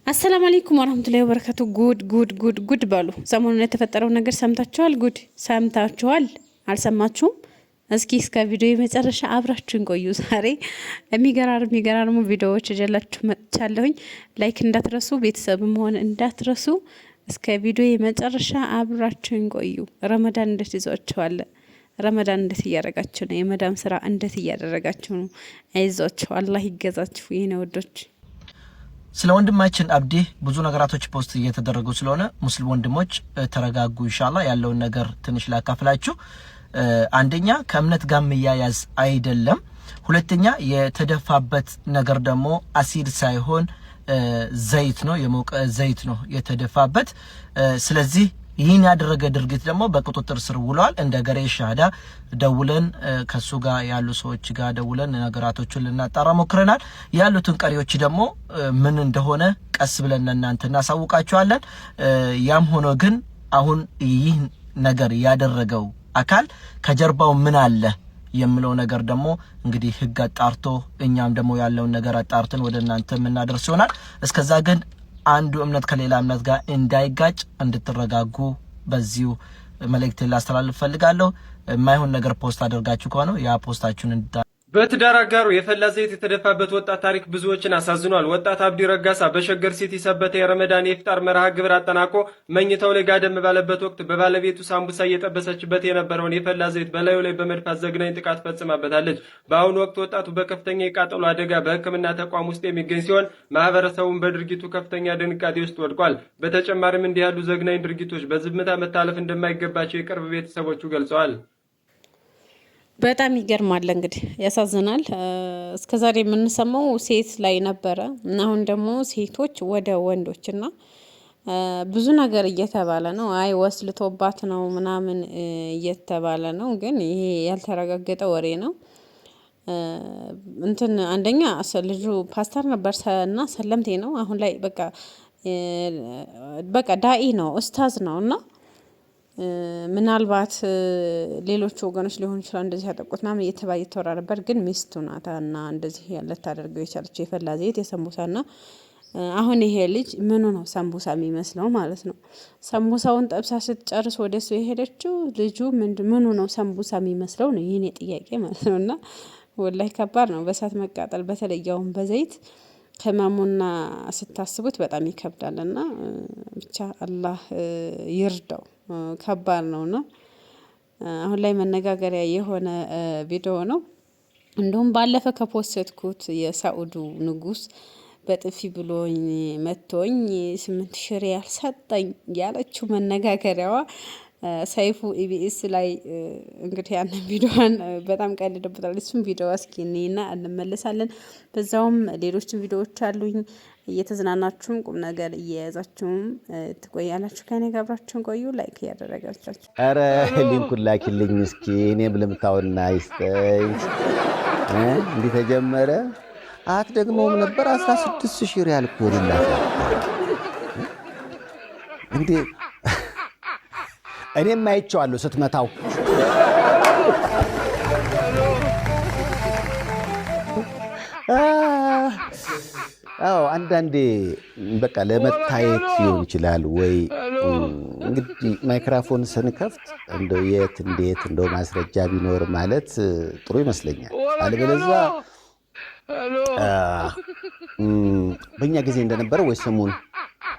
አሰላሙ አለይኩም ወራህመቱላሂ ወበረካቱ። ጉድ ባሉ ሰሞኑን የተፈጠረው ነገር ሰምታችኋል? ጉድ ሰምታችኋል? አልሰማችሁም? እስኪ እስከ ቪዲዮ የመጨረሻ አብራችሁን ቆዩ። ዛሬ የሚገራርሙ ቪዲዮዎች ይዤላችሁ መጥቻለሁኝ። ላይክ እንዳትረሱ፣ ቤተሰብ መሆን እንዳትረሱ። እስከ ቪዲዮ የመጨረሻ አብራችሁን ቆዩ። ረመዳን እንዴት ይዟችኋል? ረመዳን እንዴት እያደረጋችሁ ነው? የመዳም ስራ እንዴት እያደረጋችሁ ነው? አይዟችሁ፣ አላህ ይገዛችሁ የኔ ወዶች። ስለ ወንድማችን አብዲ ብዙ ነገራቶች ፖስት እየተደረጉ ስለሆነ ሙስሊም ወንድሞች ተረጋጉ። ኢንሻአላህ ያለውን ነገር ትንሽ ላካፍላችሁ። አንደኛ ከእምነት ጋር መያያዝ አይደለም። ሁለተኛ የተደፋበት ነገር ደግሞ አሲድ ሳይሆን ዘይት ነው፣ የሞቀ ዘይት ነው የተደፋበት። ስለዚህ ይህን ያደረገ ድርጊት ደግሞ በቁጥጥር ስር ውሏል። እንደ ገሬ ሻሃዳ ደውለን ከሱ ጋር ያሉ ሰዎች ጋር ደውለን ነገራቶቹን ልናጣራ ሞክረናል። ያሉትን ቀሪዎች ደግሞ ምን እንደሆነ ቀስ ብለን እናንተ እናሳውቃቸዋለን። ያም ሆኖ ግን አሁን ይህ ነገር ያደረገው አካል ከጀርባው ምን አለ የሚለው ነገር ደግሞ እንግዲህ ህግ አጣርቶ እኛም ደግሞ ያለውን ነገር አጣርተን ወደ እናንተ የምናደርስ ይሆናል። እስከዛ ግን አንዱ እምነት ከሌላ እምነት ጋር እንዳይጋጭ እንድትረጋጉ በዚሁ መልእክት ላስተላልፍ ፈልጋለሁ። የማይሆን ነገር ፖስት አድርጋችሁ ከሆነ ያ ፖስታችሁን በትዳር አጋሩ የፈላ ዘይት የተደፋበት ወጣት ታሪክ ብዙዎችን አሳዝኗል። ወጣት አብዲ ረጋሳ በሸገር ሲቲ ሰበተ የረመዳን የኢፍጣር መርሃ ግብር አጠናቆ መኝታው ላይ ጋደም ባለበት ወቅት በባለቤቱ ሳምቡሳ እየጠበሰችበት የነበረውን የፈላ ዘይት በላዩ ላይ በመድፋት ዘግናኝ ጥቃት ፈጽማበታለች። በአሁኑ ወቅት ወጣቱ በከፍተኛ የቃጠሎ አደጋ በሕክምና ተቋም ውስጥ የሚገኝ ሲሆን ማህበረሰቡን በድርጊቱ ከፍተኛ ድንጋጤ ውስጥ ወድቋል። በተጨማሪም እንዲህ ያሉ ዘግናኝ ድርጊቶች በዝምታ መታለፍ እንደማይገባቸው የቅርብ ቤተሰቦቹ ገልጸዋል። በጣም ይገርማል። እንግዲህ ያሳዝናል። እስከዛሬ የምንሰማው ሴት ላይ ነበረ እና አሁን ደግሞ ሴቶች ወደ ወንዶችና ብዙ ነገር እየተባለ ነው። አይ ወስልቶባት ነው ምናምን እየተባለ ነው። ግን ይሄ ያልተረጋገጠ ወሬ ነው። እንትን አንደኛ ልጁ ፓስተር ነበር እና ሰለምቴ ነው። አሁን ላይ በቃ ዳኢ ነው፣ ኡስታዝ ነው እና ምናልባት ሌሎች ወገኖች ሊሆን ይችላል እንደዚህ ያጠቁት ምናምን እየተወራ ነበር። ግን ሚስቱ ናት እና እንደዚህ ልታደርገው የቻለችው የፈላ ዘይት የሰንቡሳና አሁን ይሄ ልጅ ምኑ ነው ሰንቡሳ የሚመስለው ማለት ነው። ሰንቡሳውን ጠብሳ ስትጨርስ ወደ እሱ የሄደችው ልጁ ምኑ ነው ሰንቡሳ የሚመስለው ነው የኔ ጥያቄ ማለት ነው። እና ወላሂ ከባድ ነው በእሳት መቃጠል፣ በተለያውን በዘይት ህመሙና ስታስቡት በጣም ይከብዳል። እና ብቻ አላህ ይርዳው። ከባድ ነውና አሁን ላይ መነጋገሪያ የሆነ ቪዲዮ ነው። እንደውም ባለፈ ከፖስትኩት የሳኡዱ ንጉስ በጥፊ ብሎኝ መቶኝ 8,000 ሪያል ሰጠኝ ያለችው መነጋገሪያዋ ሰይፉ ኢቢኤስ ላይ እንግዲህ ያን ቪዲዮን በጣም ቀልድበታል። እሱም ቪዲዮ እስኪ እኔና እንመለሳለን። በዛውም ሌሎችም ቪዲዮዎች አሉኝ። እየተዝናናችሁም ቁም ነገር እየያዛችሁም ትቆያላችሁ። ከኔ ጋር አብራችሁን ቆዩ። ላይክ እያደረጋችሁ አረ ሊንኩን ላኪልኝ እስኪ እኔም ልምታውና ይስጠኝ። እንዲህ ተጀመረ ደግሞም ነበር 16,000 ሪያል እኮ ይላል እንዴ! እኔም አይቼዋለሁ ስትመታው። አንዳንዴ በቃ ለመታየት ሊሆን ይችላል ወይ እንግዲህ ማይክሮፎን ስንከፍት እንደው እንዴት እንደው ማስረጃ ቢኖር ማለት ጥሩ ይመስለኛል። አለበለዚያ በእኛ ጊዜ እንደነበረው ወይ ሰሞኑን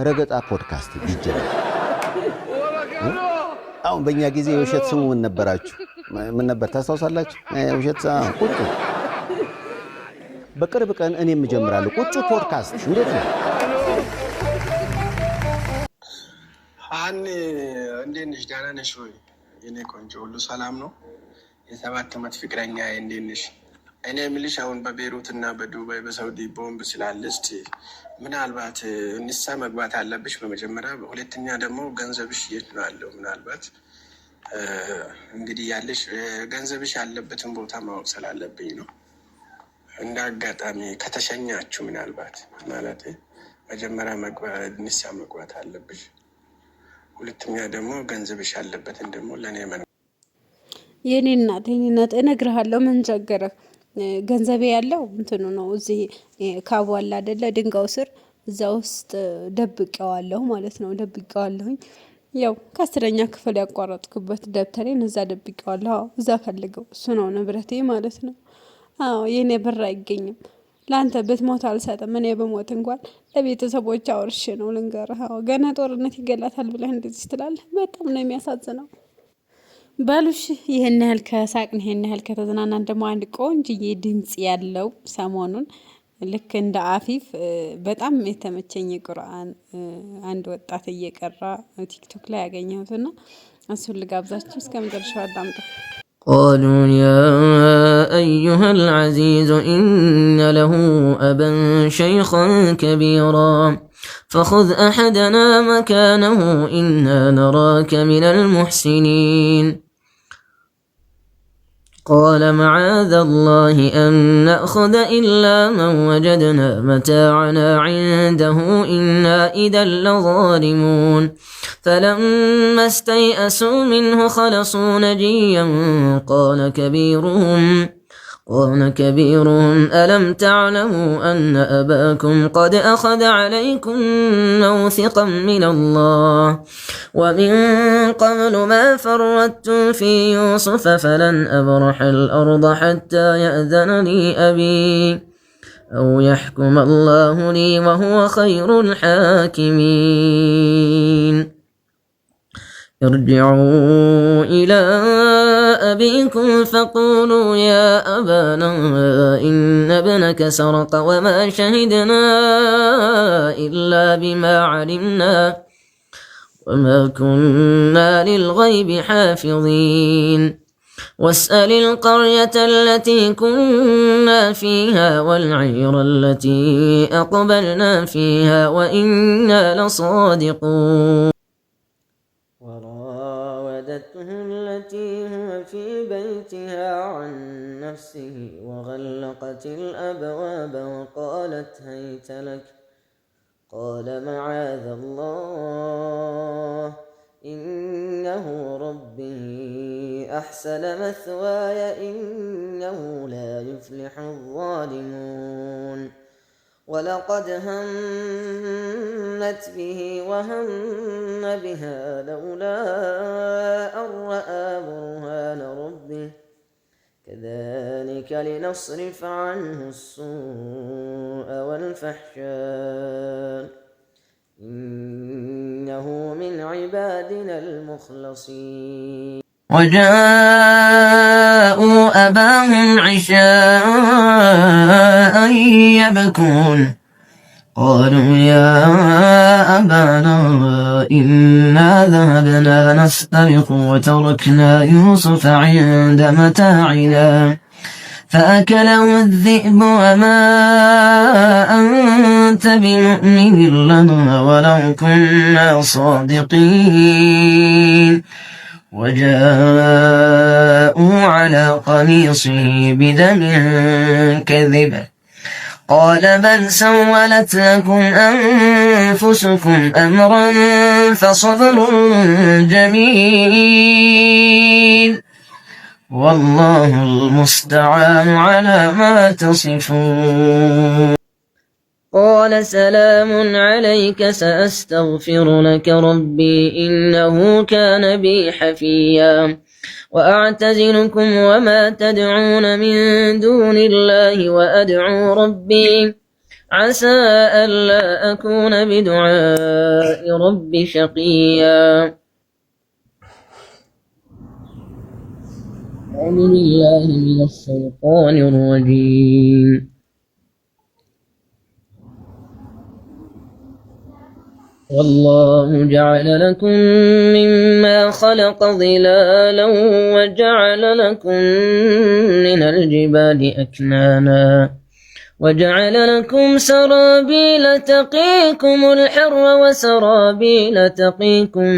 ረገጣ ፖድካስት ቢጀምር አሁን በእኛ ጊዜ የውሸት ስሙ ምን ነበራችሁ? ምን ነበር ታስታውሳላችሁ? ውሸት ቁጭ በቅርብ ቀን እኔም እጀምራለሁ ቁጭ ፖድካስት። እንዴት ነው እንዴት ነሽ? ደህና ነሽ ወይ የኔ ቆንጆ? ሁሉ ሰላም ነው? የ7 ዓመት ፍቅረኛ እንዴት ነሽ? እኔ የምልሽ አሁን በቤሩት እና በዱባይ በሳውዲ ቦምብ ስላለ እስቲ ምናልባት ንሳ መግባት አለብሽ በመጀመሪያ። ሁለተኛ ደግሞ ገንዘብሽ የት ነው ያለው? ምናልባት እንግዲህ ያለሽ ገንዘብሽ ያለበትን ቦታ ማወቅ ስላለብኝ ነው። እንደ አጋጣሚ ከተሸኛችሁ ምናልባት ማለት መጀመሪያ ንሳ መግባት አለብሽ። ሁለተኛ ደግሞ ገንዘብሽ ያለበትን ደግሞ ለእኔ የኔ እናት እነግርሃለሁ። ምን ቸገረህ? ገንዘቤ ያለው እንትኑ ነው እዚህ ካቧላ አይደለ ድንጋው ስር እዛ ውስጥ ደብቄዋለሁ ማለት ነው። ደብቄዋለሁኝ ያው ከ10ኛ ክፍል ያቋረጥኩበት ደብተሬን እዛ ደብቄዋለሁ። አዎ እዛ ፈልገው እሱ ነው ንብረቴ ማለት ነው። አዎ የኔ ብር አይገኝም። ለአንተ ብትሞት አልሰጥም። እኔ በሞት እንኳን ለቤተሰቦች አውርሼ ነው ልንገርህ። አዎ ገና ጦርነት ይገላታል ብለህ እንደዚህ ትላለህ? በጣም ነው የሚያሳዝነው። በሉሽ ይህን ያህል ከሳቅን ይህን ያህል ከተዝናናን ደግሞ አንድ ቆንጅዬ ድምጽ ያለው ሰሞኑን ልክ እንደ አፊፍ በጣም የተመቸኝ ቁርአን አንድ ወጣት እየቀራ ቲክቶክ ላይ ያገኘሁትና እሱን ልጋብዛችሁ። እስከ መጨረሻው አዳምጡ። قالوا يا أيها العزيز إن له أبا شيخا كبيرا فخذ أحدنا مكانه إنا نراك من المحسنين قال معاذ الله أن نأخذ إلا من وجدنا متاعنا عنده إنا إذا لظالمون فلما استيئسوا منه خلصوا نجيا قال كبيرهم ألم تعلموا أن أباكم قد أخذ عليكم موثقا من الله ومن قبل ما فرطتم في يوسف فلن أبرح الأرض حتى يأذن لي أبي أو يحكم الله لي وهو خير الحاكمين ارجعوا إلى أبيكم فقولوا يا أبانا إن ابنك سرق وما شهدنا إلا بما علمنا وما كنا للغيب حافظين واسأل القرية التي كنا فيها والعير التي أقبلنا فيها وإنا لصادقون وراودته التي هو في بيتها عن نفسه وغلقت الأبواب وقالت هيت لك قال معاذ الله إنه ربي أحسن مثواي إنه لا يفلح الظالمون ولقد همت به وهم بها لولا أن رأى برهان ربه كذلك لنصرف عنه السوء والفحشاء إنه من عبادنا المخلصين وجاءوا أباهم عشاء يبكون قالوا يا أبانا إنا ذهبنا نستبق وتركنا يوسف عند متاعنا فأكله الذئب وما أنت بمؤمن لنا ولو كنا صادقين وجاءوا على قميصه بدم كذب قال بل سولت لكم أنفسكم أمرا فصبر جميل والله المستعان على ما تصفون قال سلام عليك سأستغفر لك ربي إنه كان بي حفيا وأعتزلكم وما تدعون من دون الله وأدعو ربي عسى ألا أكون بدعاء ربي شقيا أعوذ بالله من الشيطان الرجيم والله جعل لكم مما خلق ظلالا وجعل لكم من الجبال أكنانا وجعل لكم سرابيل تقيكم الحر وسرابيل تقيكم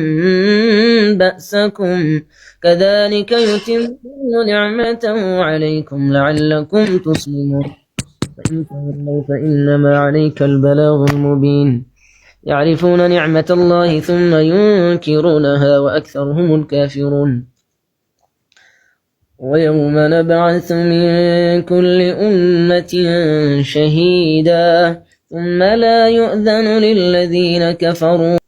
بأسكم كذلك يتم نعمته عليكم لعلكم تسلمون فإن تولوا فإنما عليك البلاغ المبين يعرفون نعمة الله ثم ينكرونها وأكثرهم الكافرون ويوم نبعث من كل أمة شهيدا ثم لا يؤذن للذين كفروا